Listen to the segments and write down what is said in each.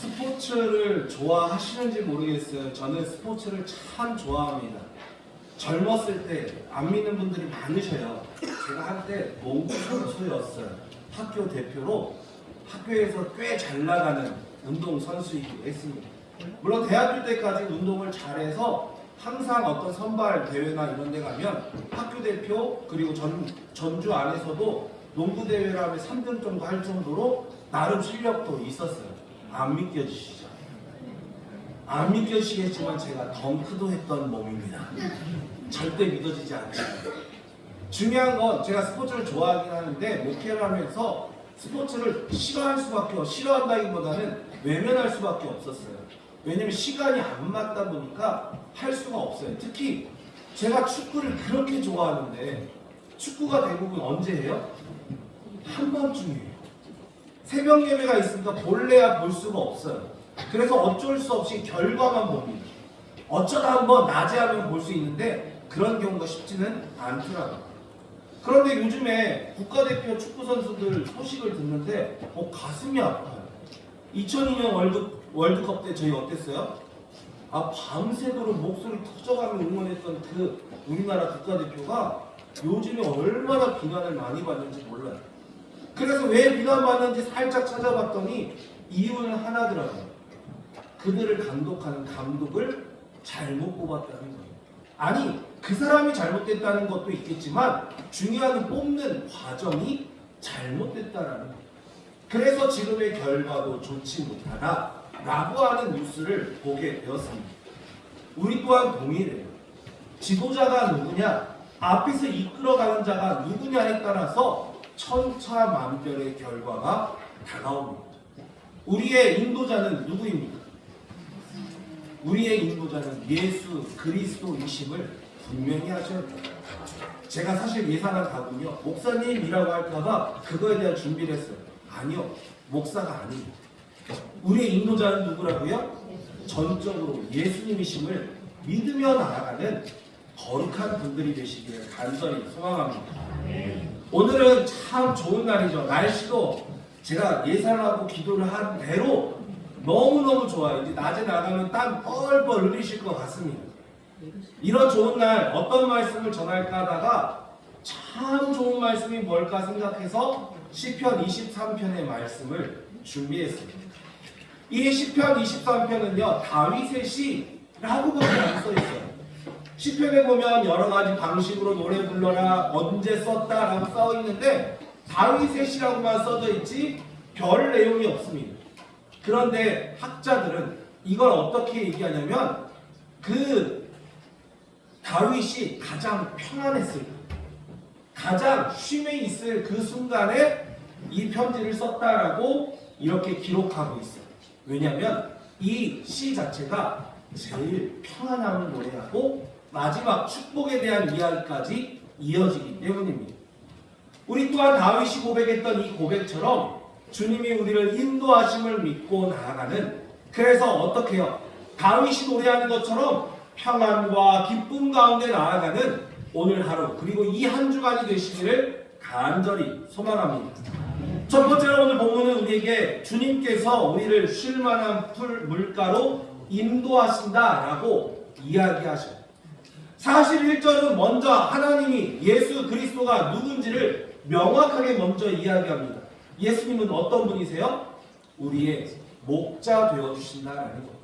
스포츠를 좋아하시는지 모르겠어요. 저는 스포츠를 참 좋아합니다. 젊었을 때 안 믿는 분들이 많으셔요. 제가 한때 농구 선수였어요. 학교 대표로 학교에서 꽤 잘 나가는 운동 선수이기도 했습니다. 물론 대학교 때까지 운동을 잘해서 항상 어떤 선발 대회나 이런 데 가면 학교 대표 그리고 전주 안에서도 농구 대회를 하면 3등 정도 할 정도로 나름 실력도 있었어요. 안 믿겨지시죠? 안 믿겨지시겠지만 제가 덩크도 했던 몸입니다. 절대 믿어지지 않습니다. 중요한 건 제가 스포츠를 좋아하긴 하는데 목회를 하면서 스포츠를 싫어한다기보다는 외면할 수밖에 없었어요. 왜냐면 시간이 안 맞다 보니까 할 수가 없어요. 특히 제가 축구를 그렇게 좋아하는데 축구가 대부분 언제 해요? 한밤중이에요. 새벽 예배가 있으니까 볼래야 볼 수가 없어요. 그래서 어쩔 수 없이 결과만 봅니다. 어쩌다 한번 낮에 하면 볼 수 있는데 그런 경우가 쉽지는 않더라고요. 그런데 요즘에 국가대표 축구 선수들 소식을 듣는데 가슴이 아파요. 2002년 월드컵 때 저희 어땠어요? 밤새도록 목소리 터져가며 응원했던 그 우리나라 국가대표가 요즘에 얼마나 비난을 많이 받는지 몰라요. 그래서 왜 비난받는지 살짝 찾아봤더니 이유는 하나더라고요. 그들을 감독하는 감독을 잘못 뽑았다는 거예요. 아니, 그 사람이 잘못됐다는 것도 있겠지만 중요한 뽑는 과정이 잘못됐다라는 거예요. 그래서 지금의 결과도 좋지 못하다 라고 하는 뉴스를 보게 되었습니다. 우리 또한 동일해요. 지도자가 누구냐, 앞에서 이끌어가는 자가 누구냐에 따라서 천차만별의 결과가 다가옵니다. 우리의 인도자는 누구입니까? 우리의 인도자는 예수 그리스도이심을 분명히 하셔야 돼요. 제가 사실 예상한 답은요, 목사님이라고 할까봐 그거에 대한 준비를 했어요. 아니요, 목사가 아닙니다. 우리의 인도자는 누구라고요? 전적으로 예수님이심을 믿으며 나아가는 거룩한 분들이 되시기를 간절히 소망합니다. 오늘은 참 좋은 날이죠. 날씨도 제가 예상하고 기도를 한 대로 너무너무 좋아요. 이제 낮에 나가면 땀 뻘뻘 흘리실 것 같습니다. 이런 좋은 날 어떤 말씀을 전할까 하다가 참 좋은 말씀이 뭘까 생각해서 시편 23편의 말씀을 준비했습니다. 이 시편 23편은요, 다윗의 시라고밖에 안 써있어요. 시편에 보면 여러 가지 방식으로 노래 불러라, 언제 썼다라고 써있는데 다윗의 시라고만 써져 있지 별 내용이 없습니다. 그런데 학자들은 이걸 어떻게 얘기하냐면 그 다윗이 가장 평안했을 때, 가장 쉼에 있을 그 순간에 이 편지를 썼다라고 이렇게 기록하고 있어요. 왜냐하면 이 시 자체가 제일 평안함을 노래하고 마지막 축복에 대한 이야기까지 이어지기 때문입니다. 우리 또한 다윗이 고백했던 이 고백처럼 주님이 우리를 인도하심을 믿고 나아가는, 그래서 어떻게 해요? 다윗이 노래하는 것처럼 평안과 기쁨 가운데 나아가는 오늘 하루, 그리고 이 한 주간이 되시기를 간절히 소망합니다. 첫 번째로 오늘 본문은 우리에게 주님께서 우리를 쉴만한 물가로 인도하신다라고 이야기하셔요. 사실 1절은 먼저 하나님이 예수 그리스도가 누군지를 명확하게 먼저 이야기합니다. 예수님은 어떤 분이세요? 우리의 목자 되어주신다라는 겁니다.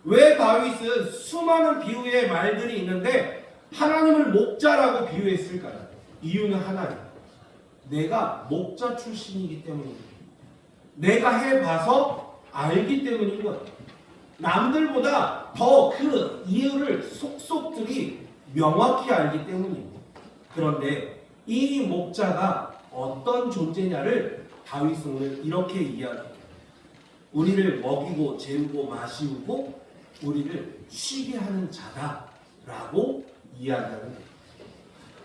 왜 다윗은 수많은 비유의 말들이 있는데 하나님을 목자라고 비유했을까요? 이유는 하나예요. 내가 목자 출신이기 때문입니다. 내가 해봐서 알기 때문인 거예요. 남들보다 더 그 이유를 속속들이 명확히 알기 때문입니다. 그런데 이 목자가 어떤 존재냐를 다윗은 오늘 이렇게 이야기합니다. 우리를 먹이고 재우고 마시우고 우리를 쉬게 하는 자다라고 이야기하는 거예요.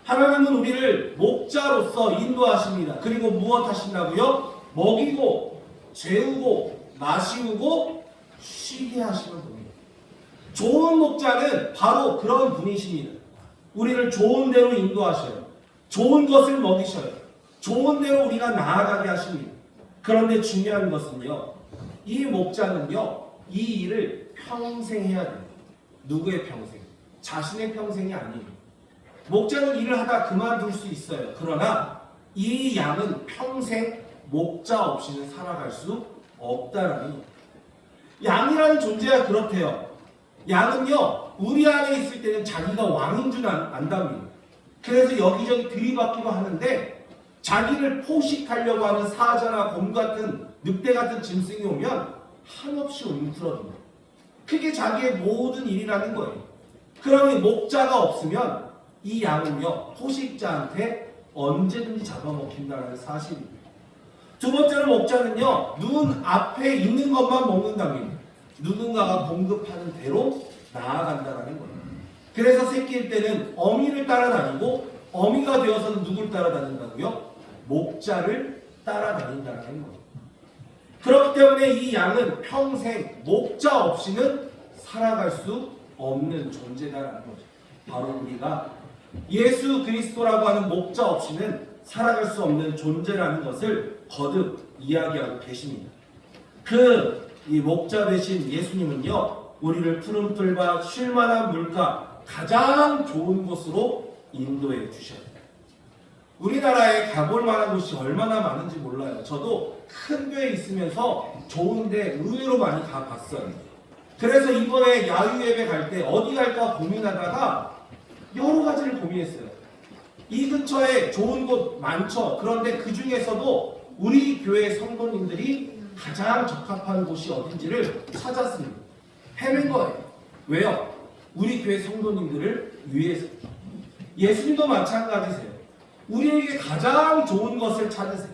하나님은 우리를 목자로서 인도하십니다. 그리고 무엇 하신다고요? 먹이고 재우고 마시우고 쉬게 하시는 분입니다. 좋은 목자는 바로 그런 분이십니다. 우리를 좋은 데로 인도하셔요. 좋은 것을 먹이셔요. 좋은 데로 우리가 나아가게 하십니다. 그런데 중요한 것은요, 이 목자는요, 이 일을 평생 해야 돼요. 누구의 평생? 자신의 평생이 아니에요. 목자는 일을 하다 그만둘 수 있어요. 그러나 이 양은 평생 목자 없이는 살아갈 수 없다라는 거예요. 양이라는 존재가 그렇대요. 양은요, 우리 안에 있을 때는 자기가 왕인 줄 안답니다. 그래서 여기저기 들이받기도 하는데 자기를 포식하려고 하는 사자나 곰 같은 늑대 같은 짐승이 오면 한없이 움츠러듭니다. 그게 자기의 모든 일이라는 거예요. 그러니 목자가 없으면 이 양은요, 포식자한테 언제든지 잡아먹힌다는 사실입니다. 두 번째로 목자는요, 눈 앞에 있는 것만 먹는답니다. 누군가가 공급하는 대로 나아간다는 거예요. 그래서 새끼일 때는 어미를 따라다니고 어미가 되어서는 누굴 따라다닌다고요? 목자를 따라다닌다는 거예요. 그렇기 때문에 이 양은 평생 목자 없이는 살아갈 수 없는 존재다라는 거죠. 바로 우리가 예수 그리스도라고 하는 목자 없이는 살아갈 수 없는 존재라는 것을 거듭 이야기하고 계십니다. 이 목자 되신 예수님은요, 우리를 푸른 풀과 쉴만한 물가 가장 좋은 곳으로 인도해 주셔요. 우리나라에 가볼 만한 곳이 얼마나 많은지 몰라요. 저도 큰 교회에 있으면서 좋은데 의외로 많이 가봤어요. 그래서 이번에 야유 예배 갈 때 어디 갈까 고민하다가 여러 가지를 고민했어요. 이 근처에 좋은 곳 많죠. 그런데 그 중에서도 우리 교회 성도님들이 가장 적합한 곳이 어딘지를 찾았습니다. 헤맨 거예요. 왜요? 우리 교회 성도님들을 위해서. 예수님도 마찬가지세요. 우리에게 가장 좋은 것을 찾으세요.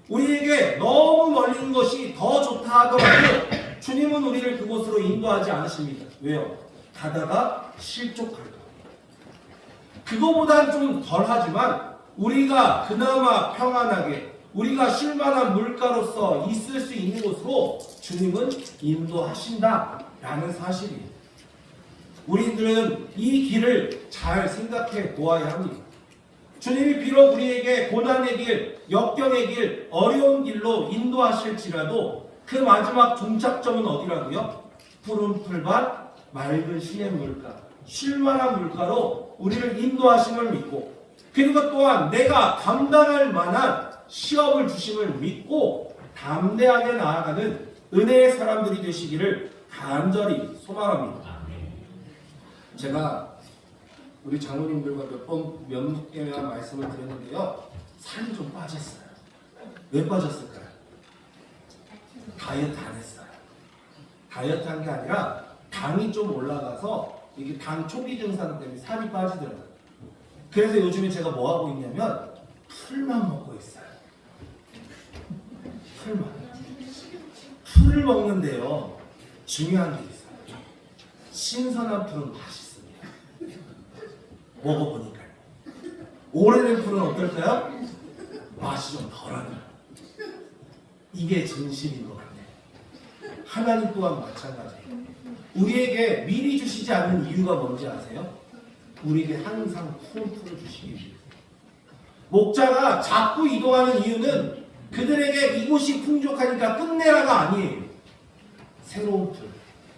우리에게 너무 멀리 있는 것이 더 좋다 하더라도 주님은 우리를 그곳으로 인도하지 않으십니다. 왜요? 가다가 실족할까. 그거보단 좀 덜하지만 우리가 그나마 평안하게 우리가 쉴만한 물가로서 있을 수 있는 곳으로 주님은 인도하신다라는 사실이에요. 우리들은 이 길을 잘 생각해 보아야 합니다. 주님이 비록 우리에게 고난의 길, 역경의 길, 어려운 길로 인도하실지라도 그 마지막 종착점은 어디라고요? 푸른 풀밭, 맑은 시냇 물가, 쉴만한 물가로 우리를 인도하심을 믿고, 그리고 또한 내가 감당할 만한 시험을 주심을 믿고 담대하게 나아가는 은혜의 사람들이 되시기를 간절히 소망합니다. 제가 우리 장로님들과 몇 개나 말씀을 드렸는데요, 살이 좀 빠졌어요. 왜 빠졌을까요? 다이어트 안 했어요. 다이어트 한 게 아니라 당이 좀 올라가서 이게 당 초기 증상 때문에 살이 빠지더라고요. 그래서 요즘에 제가 뭐 하고 있냐면 풀만 먹고 있어요. 풀을 먹는데요, 중요한 게 있어요. 신선한 풀은 맛있습니다. 먹어보니까요. 오래된 풀은 어떨까요? 맛이 좀 덜하더라고요. 이게 진실인 것 같아요. 하나님 또한 마찬가지예요. 우리에게 미리 주시지 않는 이유가 뭔지 아세요? 우리에게 항상 푸른 풀을 주시기 위해서. 목자가 자꾸 이동하는 이유는 그들에게 이곳이 풍족하니까 끝내라가 아니에요. 새로운 풀,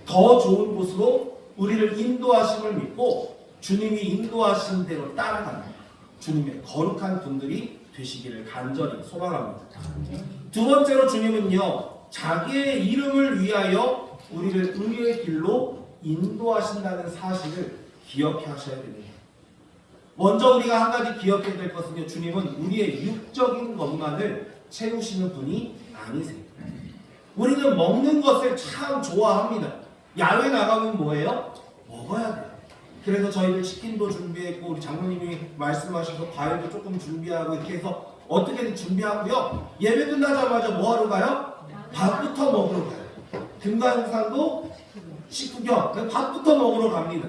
더 좋은 곳으로 우리를 인도하심을 믿고 주님이 인도하신 대로 따라가는 주님의 거룩한 분들이 되시기를 간절히 소망합니다. 두 번째로 주님은요, 자기의 이름을 위하여 우리를 의의 길로 인도하신다는 사실을 기억해 하셔야 됩니다. 먼저 우리가 한 가지 기억해야 될 것은요, 주님은 우리의 육적인 것만을 채우시는 분이 아니세요. 우리는 먹는 것을 참 좋아합니다. 야외 나가면 뭐예요? 먹어야 돼요. 그래서 저희들 치킨도 준비했고 우리 장로님이 말씀하셔서 과일도 조금 준비하고 이렇게 해서 어떻게든 준비하고요. 예배 끝나자마자 뭐 하러 가요? 밥부터 먹으러 가요. 금강산도 식후경, 밥부터 먹으러 갑니다.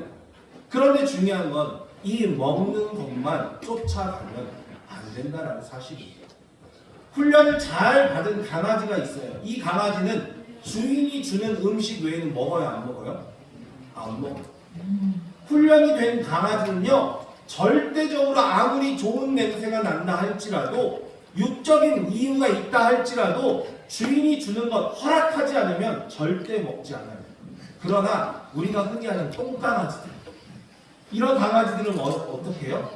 그런데 중요한 건 이 먹는 것만 쫓아가면 안 된다는 사실이에요. 훈련을 잘 받은 강아지가 있어요. 이 강아지는 주인이 주는 음식 외에는 먹어요, 안 먹어요? 안 먹어요. 훈련이 된 강아지는요, 절대적으로 아무리 좋은 냄새가 난다 할지라도 육적인 이유가 있다 할지라도 주인이 주는 것 허락하지 않으면 절대 먹지 않아요. 그러나 우리가 흔히 하는 똥강아지들, 이런 강아지들은 어떻게 해요?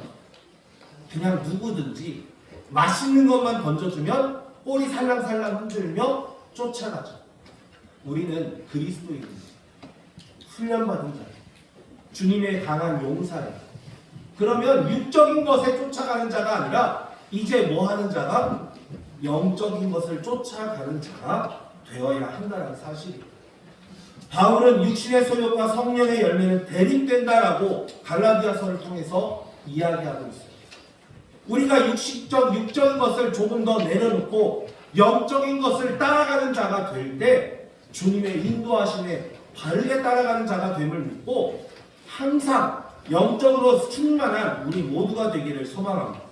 그냥 누구든지 맛있는 것만 던져주면 꼬리 살랑살랑 흔들며 쫓아가죠. 우리는 그리스도인입니다. 훈련받은 자, 주님의 강한 용사예요. 그러면 육적인 것에 쫓아가는 자가 아니라 이제 뭐 하는 자가? 영적인 것을 쫓아가는 자가 되어야 한다는 사실이에요. 바울은 육신의 소욕과 성령의 열매는 대립된다라고 갈라디아서를 통해서 이야기하고 있어요. 우리가 육적인 것을 조금 더 내려놓고 영적인 것을 따라가는 자가 될 때 주님의 인도하심에 바르게 따라가는 자가 됨을 믿고 항상 영적으로 충만한 우리 모두가 되기를 소망합니다.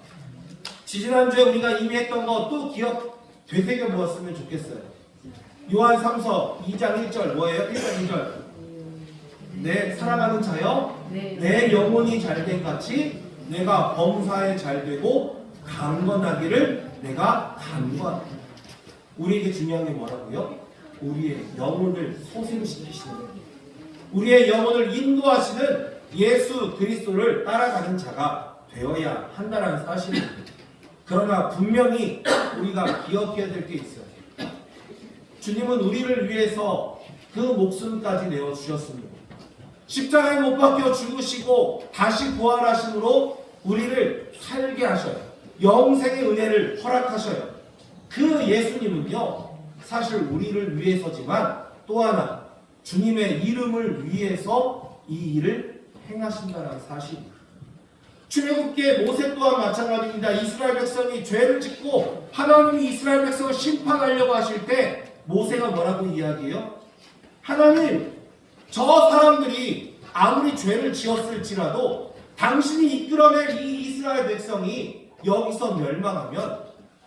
지지난주에 우리가 이미 했던 거 또 되새겨 보았으면 좋겠어요. 요한 3서 2장 1절 뭐예요? 1장 2절. 내 사랑하는 자여, 내 영혼이 잘된 같이 내가 범사에 잘되고 강건하기를 내가 간구한다. 우리에게 중요한 게 뭐라고요? 우리의 영혼을 소생시키시는, 우리의 영혼을 인도하시는 예수 그리스도를 따라가는 자가 되어야 한다는 사실입니다. 그러나 분명히 우리가 기억해야 될 게 있어요. 주님은 우리를 위해서 그 목숨까지 내어주셨습니다. 십자가에 못 박혀 죽으시고 다시 부활하심으로 우리를 살게 하셔요. 영생의 은혜를 허락하셔요. 그 예수님은요, 사실 우리를 위해서지만 또 하나 주님의 이름을 위해서 이 일을 행하신다는 사실입니다. 출애굽기의 모세 또한 마찬가지입니다. 이스라엘 백성이 죄를 짓고 하나님이 이스라엘 백성을 심판하려고 하실 때 모세가 뭐라고 이야기해요? 하나님, 저 사람들이 아무리 죄를 지었을지라도 당신이 이끌어낼 이 이스라엘 백성이 여기서 멸망하면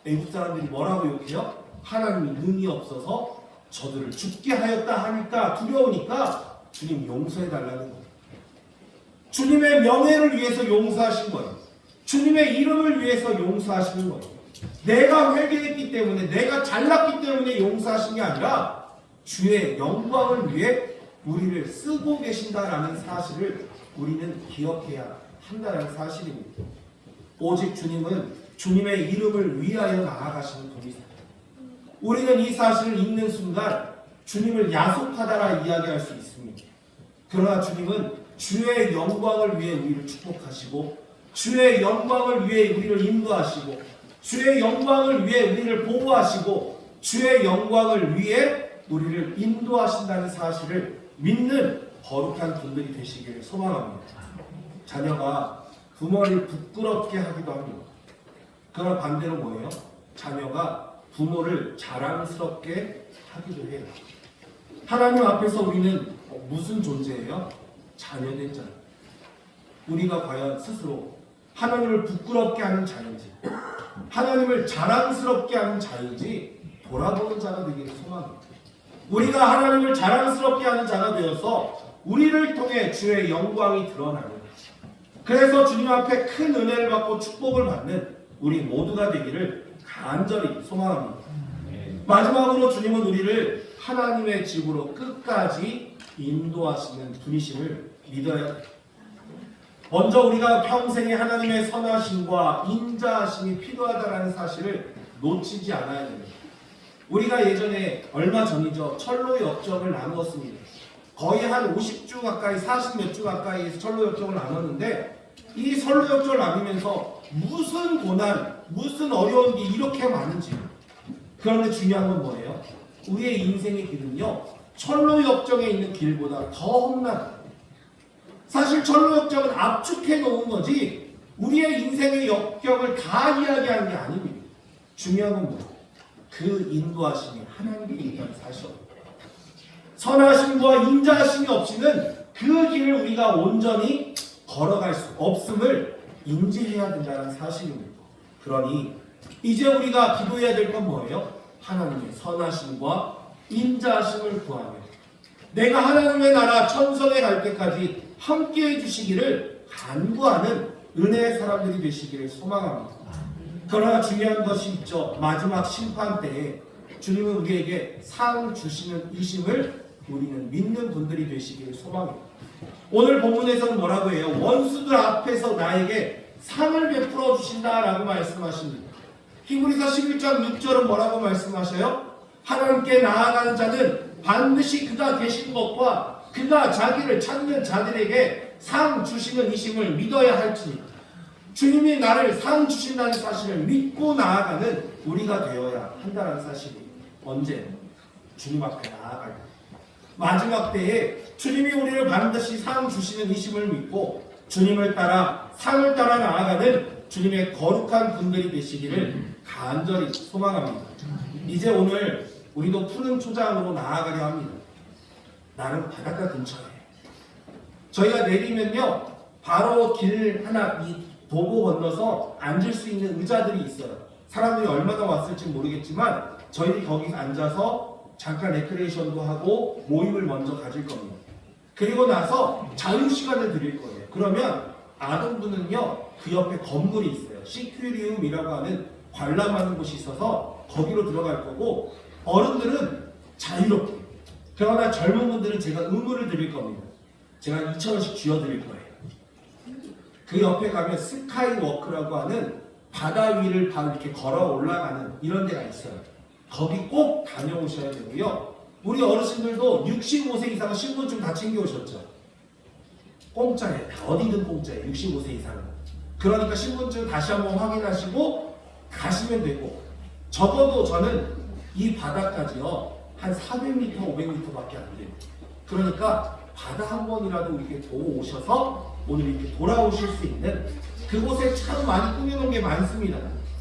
애국 사람들이 뭐라고 욕해요? 하나님이 능이 없어서 저들을 죽게 하였다 하니까 두려우니까 주님 용서해달라는 거예요. 주님의 명예를 위해서 용서하신 거예요. 주님의 이름을 위해서 용서하시는 거예요. 내가 회개했기 때문에, 내가 잘났기 때문에 용서하신 게 아니라 주의 영광을 위해 우리를 쓰고 계신다라는 사실을 우리는 기억해야 한다는 사실입니다. 오직 주님은 주님의 이름을 위하여 나아가시는 분이세요. 우리는 이 사실을 읽는 순간 주님을 야속하다라 이야기할 수 있습니다. 그러나 주님은 주의 영광을 위해 우리를 축복하시고, 주의 영광을 위해 우리를 인도하시고, 주의 영광을 위해 우리를 보호하시고, 주의 영광을 위해 우리를 인도하신다는 사실을 믿는 거룩한 분들이 되시기를 소망합니다. 자녀가 부모를 부끄럽게 하기도 합니다. 그러나 반대로 뭐예요? 자녀가 부모를 자랑스럽게 하기도 해요. 하나님 앞에서 우리는 무슨 존재예요? 자녀된 자. 우리가 과연 스스로 하나님을 부끄럽게 하는 자인지, 하나님을 자랑스럽게 하는 자인지 돌아보는 자가 되기를 소망합니다. 우리가 하나님을 자랑스럽게 하는 자가 되어서 우리를 통해 주의 영광이 드러나는, 그래서 주님 앞에 큰 은혜를 받고 축복을 받는 우리 모두가 되기를 간절히 소망합니다. 마지막으로 주님은 우리를 하나님의 집으로 끝까지 인도하시는 분이심을 믿어야 합니다. 먼저 우리가 평생에 하나님의 선하심과 인자하심이 필요하다는 사실을 놓치지 않아야 됩니다. 우리가 예전에 얼마 전이죠, 철로 역정을 나누었습니다. 거의 한 50주 가까이, 40몇 주 가까이 철로 역정을 나눴는데, 이 철로 역정을 나누면서 무슨 고난, 무슨 어려운 게 이렇게 많은지. 그런데 중요한 건 뭐예요? 우리의 인생의 길은요, 철로 역정에 있는 길보다 더 험난, 사실 철로 역정은 압축해 놓은 거지 우리의 인생의 역경을 다 이야기하는 게 아닙니다. 중요한 건 뭐예요? 그 인도하심이 하나님께 있다는 사실입니다. 선하심과 인자하심이 없이는 그 길을 우리가 온전히 걸어갈 수 없음을 인지해야 된다는 사실입니다. 그러니 이제 우리가 기도해야 될 건 뭐예요? 하나님의 선하심과 인자하심을 구하며 내가 하나님의 나라 천성에 갈 때까지 함께해 주시기를 간구하는 은혜의 사람들이 되시기를 소망합니다. 그러나 중요한 것이 있죠. 마지막 심판 때에 주님은 우리에게 상 주시는 이심을 우리는 믿는 분들이 되시기를 소망해요. 오늘 본문에서는 뭐라고 해요? 원수들 앞에서 나에게 상을 베풀어 주신다라고 말씀하십니다. 히브리서 11장 6절은 뭐라고 말씀하셔요? 하나님께 나아가는 자는 반드시 그가 계신 것과 그가 자기를 찾는 자들에게 상 주시는 이심을 믿어야 할지니 주님이 나를 상 주신다는 사실을 믿고 나아가는 우리가 되어야 한다는 사실이 언제? 주님 앞에 나아갈 때. 마지막 때에 주님이 우리를 반드시 상 주시는 이심을 믿고 주님을 따라 상을 따라 나아가는 주님의 거룩한 분들이 되시기를 간절히 소망합니다. 이제 오늘 우리도 푸른 초장으로 나아가려 합니다. 나는 바닷가 근처에. 저희가 내리면요, 바로 길 하나 이 도보 건너서 앉을 수 있는 의자들이 있어요. 사람들이 얼마나 왔을지 모르겠지만 저희들이 거기서 앉아서 잠깐 레크레이션도 하고 모임을 먼저 가질 겁니다. 그리고 나서 자유 시간을 드릴 거예요. 그러면 아동부는요, 그 옆에 건물이 있어요. 시큐리움이라고 하는 관람하는 곳이 있어서 거기로 들어갈 거고, 어른들은 자유롭게. 그러나 젊은 분들은 제가 의무를 드릴 겁니다. 제가 2,000원씩 쥐어드릴 거예요. 그 옆에 가면 스카이워크라고 하는 바다 위를 바로 이렇게 걸어 올라가는 이런 데가 있어요. 거기 꼭 다녀오셔야 되고요. 우리 어르신들도 65세 이상은 신분증 다 챙겨오셨죠? 공짜예요. 다 어디든 공짜예요. 65세 이상은. 그러니까 신분증 다시 한번 확인하시고 가시면 되고, 적어도 저는 이 바다까지요 한 400m, 500m밖에 안 돼요. 그러니까 바다 한 번이라도 이렇게 보고 오셔서 오늘 이렇게 돌아오실 수 있는, 그곳에 참 많이 꾸며놓은 게 많습니다.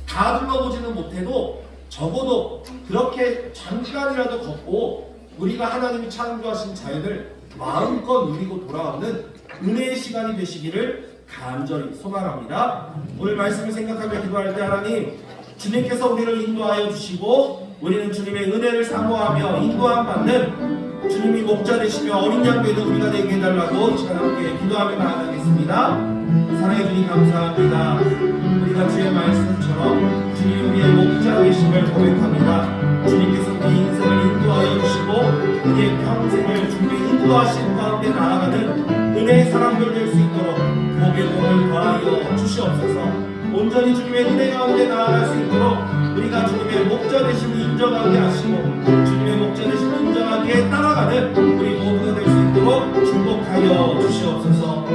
다 둘러보지는 못해도 적어도 그렇게 잠깐이라도 걷고 우리가 하나님이 창조하신 자연을 마음껏 누리고 돌아오는 은혜의 시간이 되시기를 간절히 소망합니다. 오늘 말씀을 생각하며 기도할 때 하나님, 주님께서 우리를 인도하여 주시고 우리는 주님의 은혜를 사모하며 인도함 받는 주님이 목자 되시며 어린 양 되는 우리가 되게 해달라고 이 시간 함께 기도하며 나아가겠습니다. 사랑해 주님 감사합니다. 우리가 주의 말씀처럼 주님 우리의 목자 되심을 고백합니다. 주님께서 우리 인생을 인도하여 주시고 우리의 평생을 주님의 인도하신 가운데 나아가는 은혜의 사람들 될 수 있도록 복의 공을 더하여 주시옵소서. 온전히 주님의 은혜 가운데 나아갈 수 있도록 우리가 주님의 목자 되심을 인정하게 하시고 주님의 목자 되심을 인정하기에 따라가는 우리 모두가 될 수 있도록 축복하여 주시옵소서.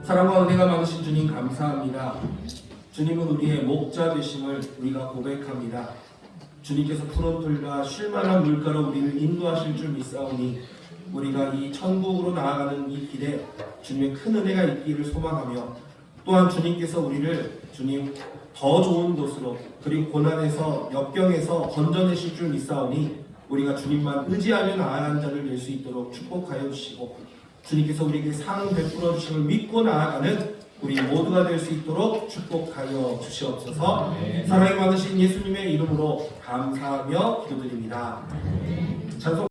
사랑과 은혜가 많으신 주님 감사합니다. 주님은 우리의 목자 되심을 우리가 고백합니다. 주님께서 푸른 풀과 쉴만한 물가로 우리를 인도하실 줄 믿사오니 우리가 이 천국으로 나아가는 이 길에 주님의 큰 은혜가 있기를 소망하며, 또한 주님께서 우리를 주님 더 좋은 곳으로 그리고 고난에서 역경에서 건져내실 줄 믿사오니 우리가 주님만 의지하며 나아가는 자를 낼 수 있도록 축복하여 주시고 주님께서 우리에게 상 베풀어 주심을 믿고 나아가는 우리 모두가 될 수 있도록 축복하여 주시옵소서. 사랑이 많으신 예수님의 이름으로 감사하며 기도드립니다. 찬송